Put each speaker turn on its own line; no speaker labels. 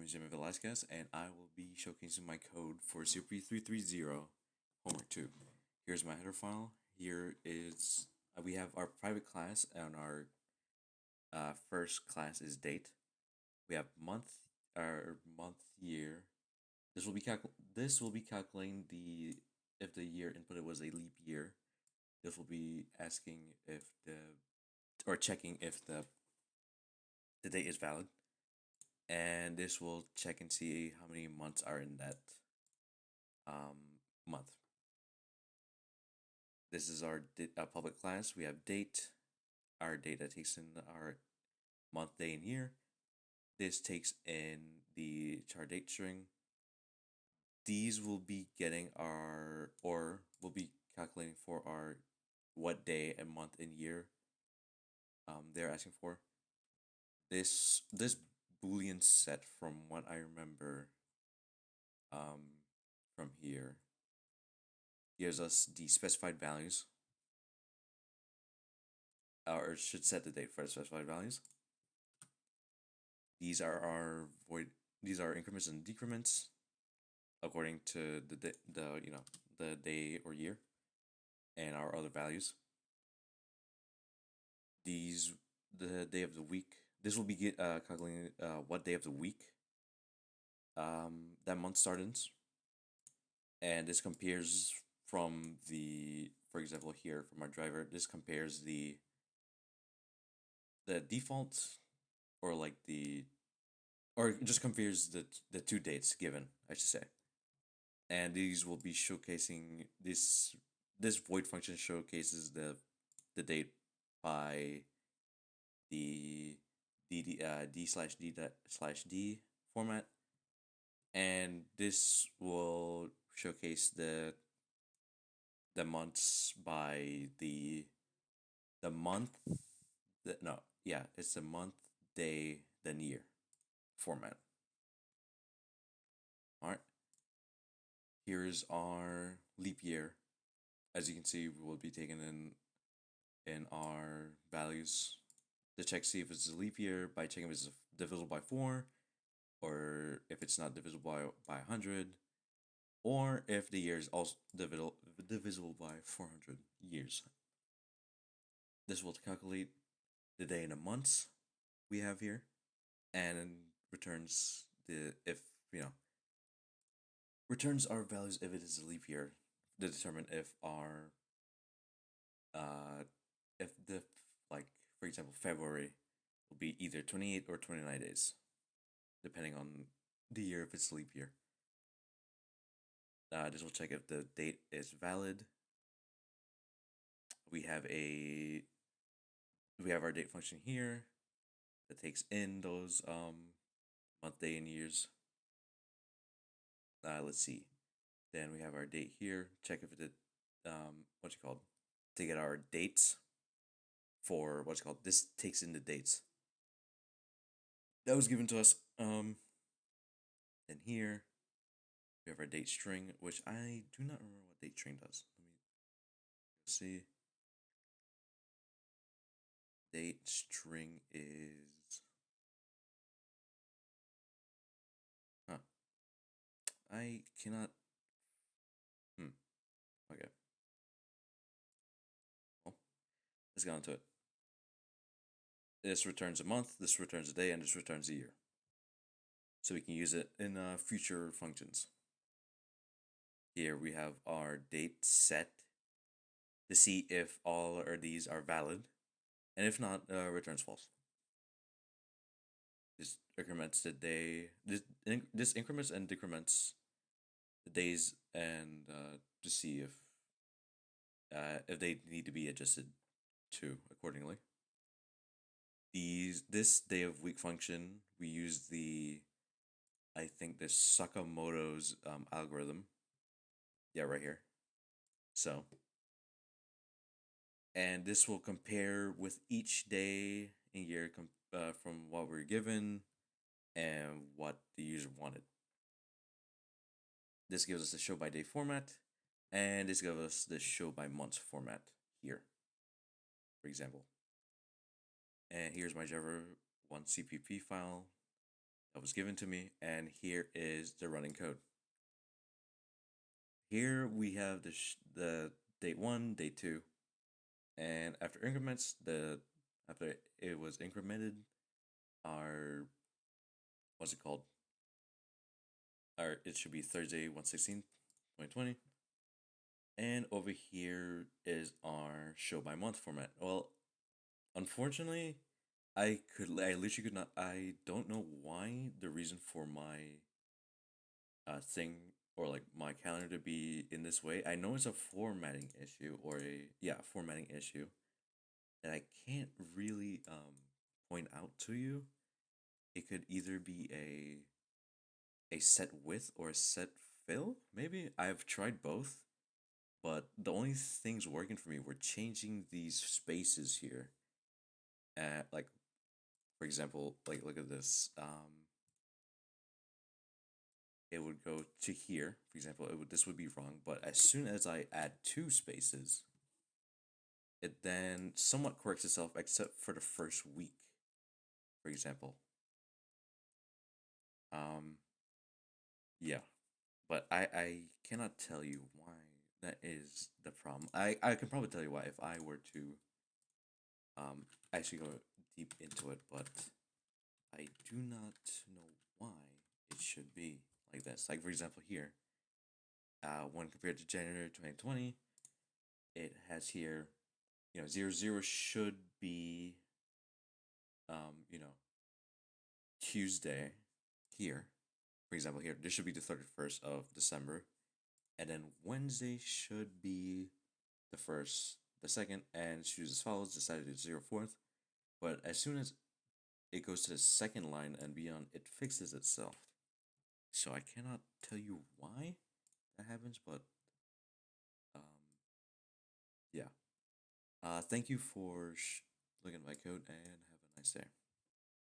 is Velasquez, and I will be showcasing my code for CP330 Homework 2. Here's my header file. Here is we have our private class, and our first class is date. We have month, our month, year. This will be calculating the if the year inputted was a leap year. This will be asking if checking if the date is valid, and this will check and see how many months are in that month. This is our public class. We have date, our date that takes in our month, day, and year. This takes in the char date string. These will be getting will be calculating for our what day and month and year they're asking for. This Boolean set, from what I remember from here, gives us the specified values, or should set the date for the specified values. These are our These are increments and decrements according to the day or year, and our other values. The day of the week. This will be calculating what day of the week that month starts, and this compares from for example here from our driver. This compares the default, or it just compares the two dates given, I should say. And these will be showcasing this void function showcases the date by the d/d/d format, and this will showcase the months by the month. It's the month, day, then year format. All right. Here's our leap year. As you can see, we will be taking in our values to check see if it's a leap year by checking if it's divisible by 4, or if it's not divisible by 100, or if the year is also divisible by 400 years. This will calculate the day and the months we have here, and returns returns our values if it is a leap year to determine if for example February will be either 28 or 29 days, depending on the year if it's a leap year. This will check if the date is valid. We have our date function here that takes in those month, day, and years. Let's see. Then we have our date here. Check if it to get our dates for this takes in the dates that was given to us. Then here we have our date string, which I do not remember what date string does. Let me see. Date string is I cannot. Okay. Well, let's get on to it. This returns a month, this returns a day, and this returns a year. So we can use it in future functions. Here we have our date set to see if all of these are valid, and if not, returns false. This increments the day. This increments and decrements the days, and to see if they need to be adjusted to accordingly. This day of week function, we use the Sakamoto's algorithm. Yeah, right here. So, and this will compare with each day and year from what we're given and what the user wanted. This gives us the show by day format, and this gives us the show by months format here, for example. And here's my Java 1 CPP file that was given to me, and here is the running code. Here we have the date 1, date 2, and after increments, after it was incremented, our what's it called? Our it should be Thursday 1/16/2020, and over here is our show by month format. Well, unfortunately, I literally could not. I don't know why the reason for my thing or like my calendar to be in this way. I know it's a formatting issue or a formatting issue that I can't really point out to you. It could either be a set width or a set fill. Maybe I've tried both, but the only things working for me were changing these spaces here. Like for example, like look at this. It would go to here. For example, this would be wrong, but as soon as I add two spaces, it then somewhat corrects itself, except for the first week. For example, um, yeah, but I cannot tell you why that is the problem. I can probably tell you why if I were to actually go deep into it, but I do not know why it should be like this. Like for example, here, when compared to January 2020, it has here, 00 should be, you know, Tuesday here. For example, here, this should be the 31st of December. And then Wednesday should be the 1st, the 2nd, and choose as follows, the Saturday the 04th. But as soon as it goes to the second line and beyond, it fixes itself. So I cannot tell you why that happens, but um, yeah. Thank you for looking at my code and have a nice day.